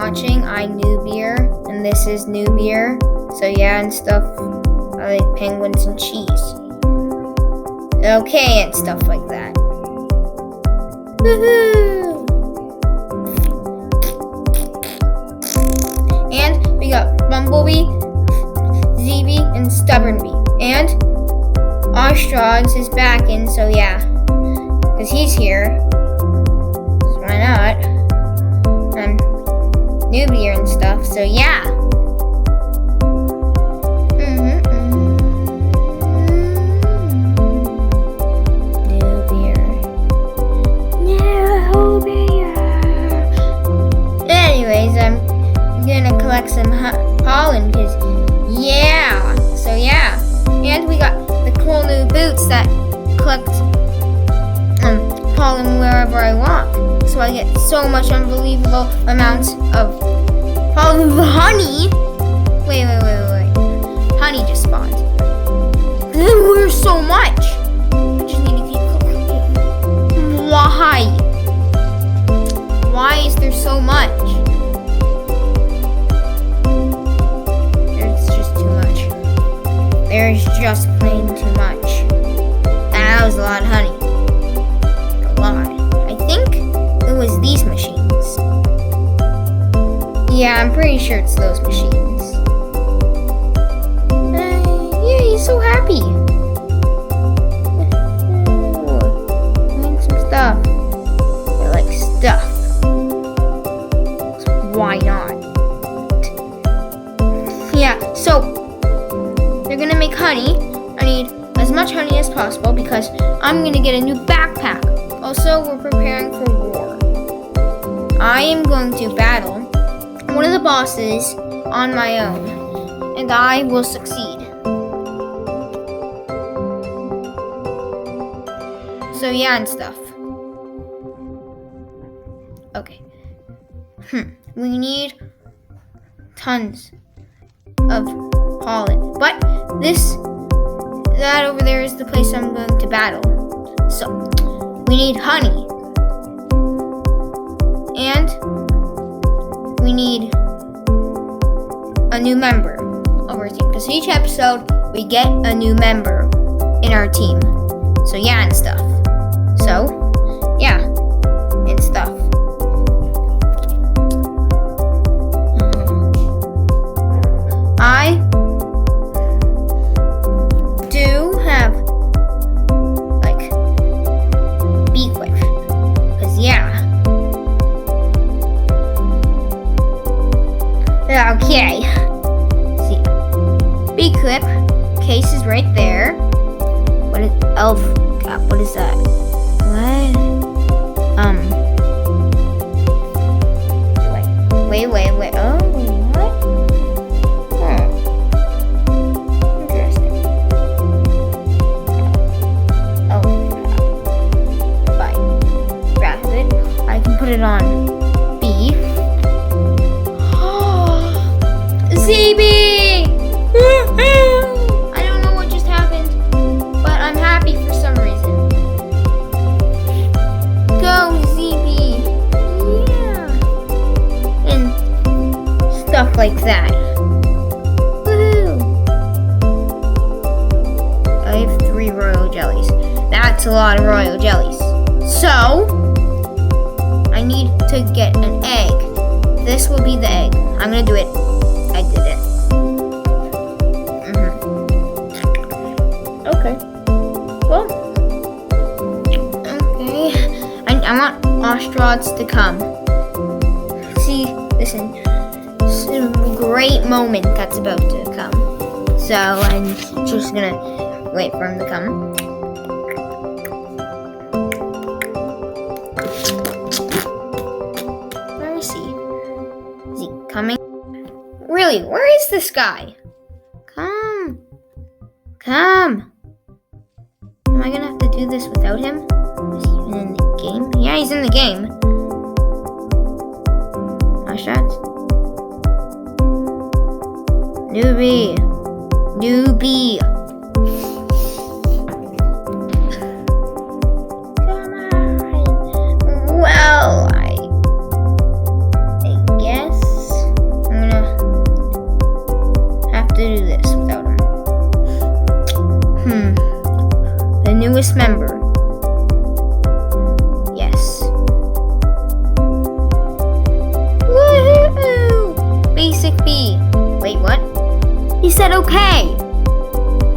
watching, I Noobier, and this is Noobier. So yeah, and stuff. I like penguins and cheese. Okay, and stuff like that. Woohoo! And we got Bumblebee, ZB, and Stubborn Bee. And Ostrogs is back in, so yeah. Because he's here. So why not? Newbie and stuff, so yeah. Anyways, I'm gonna collect some pollen, because yeah. So yeah. And we got the cool new boots that collect pollen wherever I walk. So I get so much unbelievable amounts of pollen. Honey! Wait. Honey just spawned. There's so much! I just need to keep collecting. Why? Why is there so much? There's just too much. There's just plain too much. That was a lot of honey. A lot. I think it was these machines. Yeah, I'm pretty sure it's those machines. Yeah, he's so happy. Doing some stuff. I like stuff. So why not? Yeah, so they're gonna make honey. I need as much honey as possible because I'm gonna get a new backpack. Also, we're preparing for war. I am going to battle one of the bosses on my own, and I will succeed. So yeah, and stuff. Okay. We need tons of pollen, but that over there is the place I'm going to battle. So we need honey, and we need a new member of our team. Because each episode, we get a new member in our team. So yeah, and stuff. So, yeah, and stuff. I do have, like, bee clip. Because yeah. Okay. Let's see. Bee clip case is right there. What is elf cap? What is that? What? Wait. Oh, what? Interesting. Oh, fine. Grab it. I can put it on B. ZB! I don't know what just happened, but I'm happy for some reason. Go, ZB! Yeah! And stuff like that. Woohoo! I have 3 royal jellies. That's a lot of royal jellies. So, I need to get an egg. This will be the egg. I'm gonna do it. I did it. Okay. Well. Okay. I want Ostrogs to come. See, listen. This is a great moment that's about to come. So I'm just gonna wait for him to come. Let me see. Is he coming? Really, where is this guy? Come. Am I gonna have to do this without him? Is he even in the game? Yeah, he's in the game. Shots. Newbie. Come on. Well, I guess newest member. Yes. Woohoo! Basic B. Wait, what? He said okay.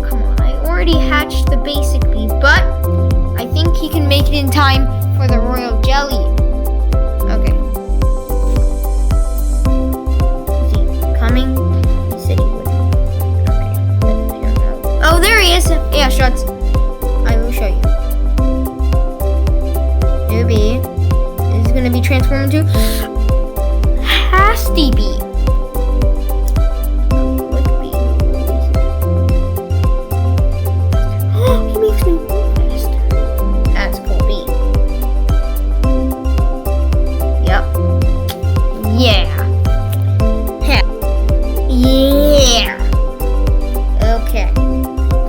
Come on, I already hatched the basic bee, but I think he can make it in time for the royal jelly. Okay. Is he coming? He said he would. Okay. Oh, there he is. Yeah, shots. I will show you. New bee is going to be transformed into Hasty Bee.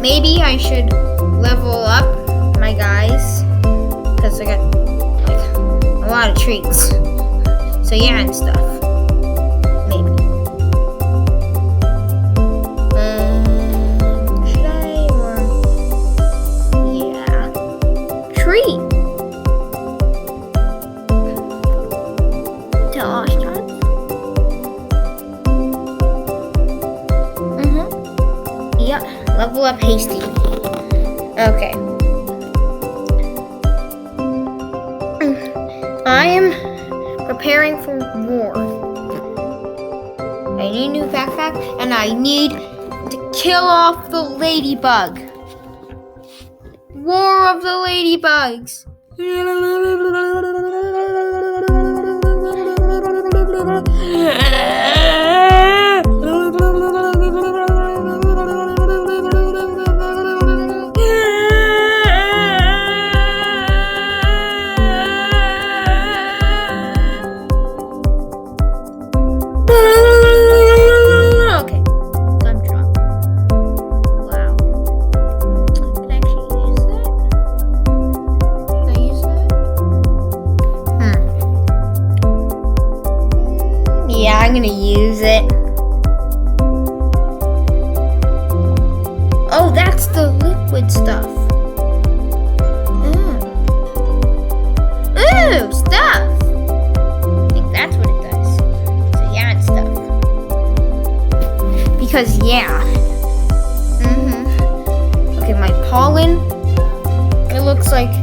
Maybe I should level up my guys, because I got like a lot of treats. So yeah, and stuff. Maybe. Should I or yeah. Tree. Yep. Level up Hasty. Okay. I am preparing for war. I need a new backpack and I need to kill off the ladybug. War of the ladybugs. Yeah, I'm gonna use it. Oh, that's the liquid stuff. Ooh, stuff. I think that's what it does. So yeah, it's stuff. Because yeah. Okay, my pollen. It looks like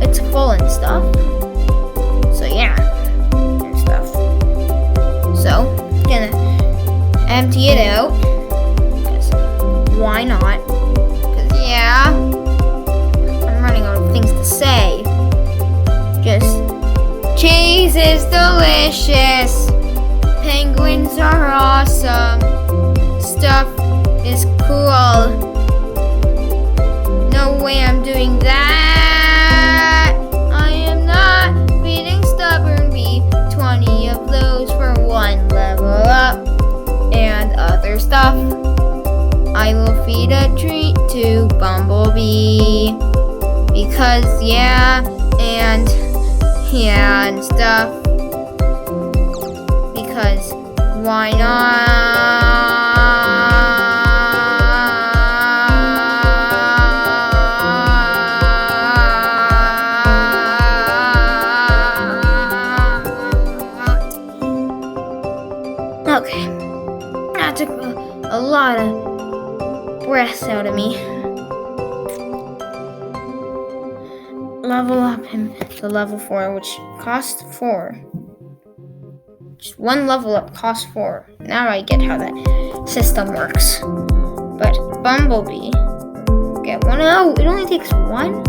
it's full and stuff. So yeah. So, gonna empty it out. Why not? Because, yeah, I'm running out of things to say. Just, cheese is delicious. Penguins are awesome. Stuff is cool. No way I'm doing that. I am not feeding stubborn bee 20 of those for one level up and other stuff. I will feed a treat to Bumblebee because yeah and stuff because why not? Okay, that took a lot of breath out of me. Level up him to level 4, which costs 4. Just one level up costs 4. Now I get how that system works. But Bumblebee, get one. Oh, it only takes 1?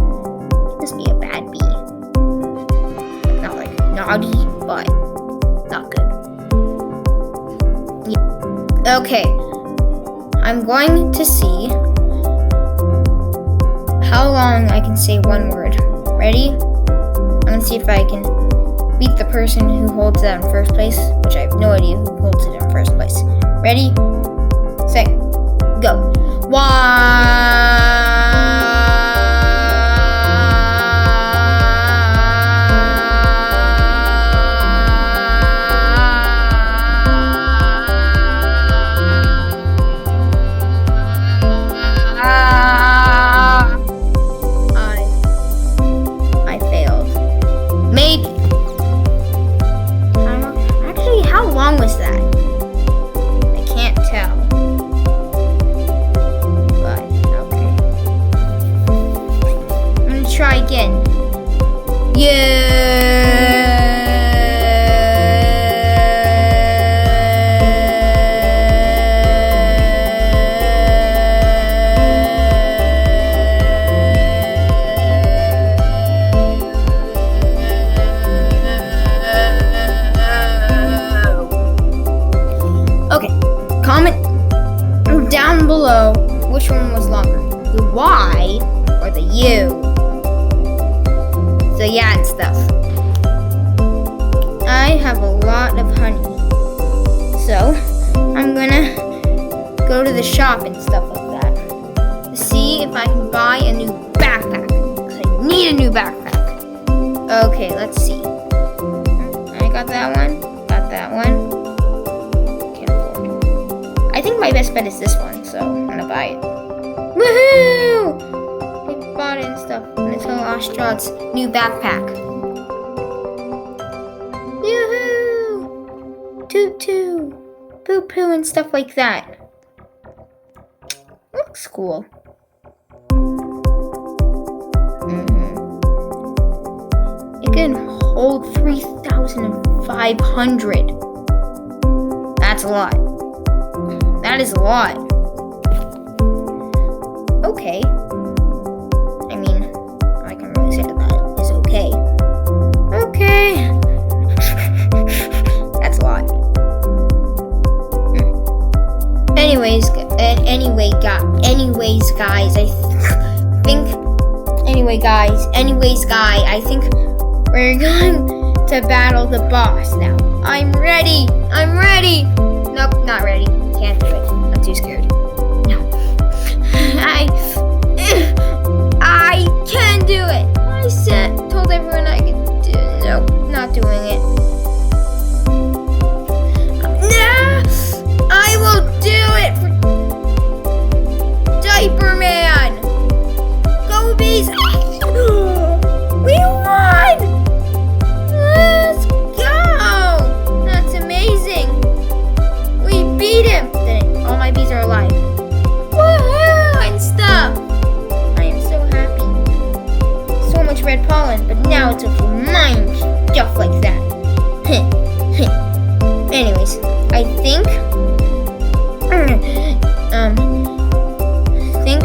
This must be a bad bee. Not like naughty, but not good. Okay, I'm going to see how long I can say one word. Ready? I'm going to see if I can beat the person who holds it in first place, which I have no idea who holds it in first place. Ready? Set, go. longer. The Y or the U. So yeah, and stuff. I have a lot of honey. So I'm gonna go to the shop and stuff like that to see if I can buy a new backpack. Because I need a new backpack. Okay, let's see. I got that one. Got that one. Can't afford. I think my best bet is this one, so I'm gonna buy it. Woohoo! We bought it and stuff. Until Ostrad's new backpack. Yoo-hoo! Toot toot! Poo poo and stuff like that. Looks cool. It can hold 3,500. That's a lot. That is a lot. Okay. I mean, all I can really say to that is okay. Okay. That's a lot. Anyways, I think we're going to battle the boss now. I'm ready. Nope, not ready. Can't do it. I'm too scared. No. I can do it. I told everyone I could do it. Nope, not doing it. Nah, I will do it for Diaper Man. Go bees. We won! Let's go! That's amazing. We beat him. All my bees are alive. Woohoo! And stuff. I am so happy. So much red pollen, but now it's for mine stuff like that. Anyways, I think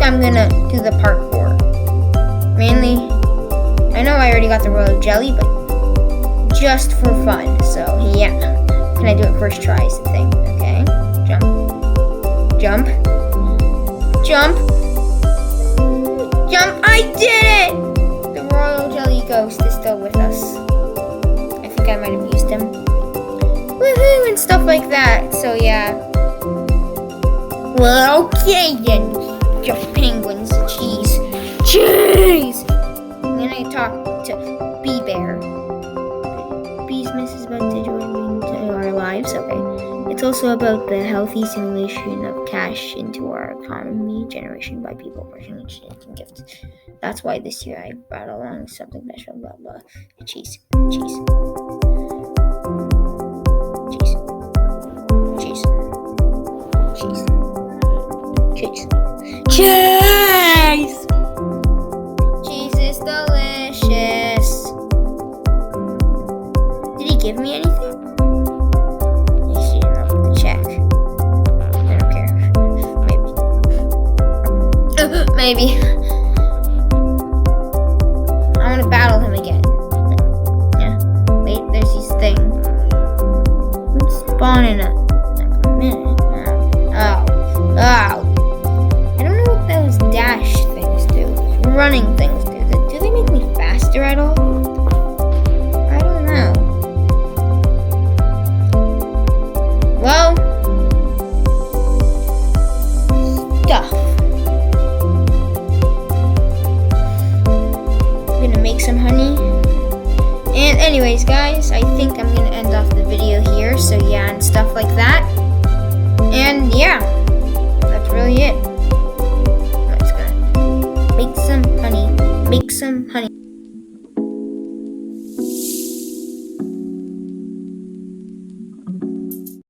I'm gonna do the parkour. Mainly, I know I already got the royal jelly, but just for fun. So yeah, can I do it first try? Is the thing. Okay, jump. I did it! The royal jelly ghost is still with us. I think I might have used him. Woohoo! And stuff like that. So yeah. Well, okay then. Just penguins. Jeez. Then I talk to Bee Bear. Beesmas is about to join into our lives. Okay. It's also about the healthy simulation of cash into our economy generation by people personally exchanging gifts. That's why this year I brought along something special. Blah blah. Cheese. Cheese is delicious. Did he give me anything? I should have to check. I don't care. Maybe. I want to battle him again. Yeah. Wait, there's this thing. Let's spawn in a minute. Oh. Dash things do, running things do. Do they make me faster at all? I don't know. Well, stuff. I'm gonna make some honey. And anyways, guys, I think I'm gonna end off the video here. So yeah, and stuff like that. And yeah, that's really it. Make some honey.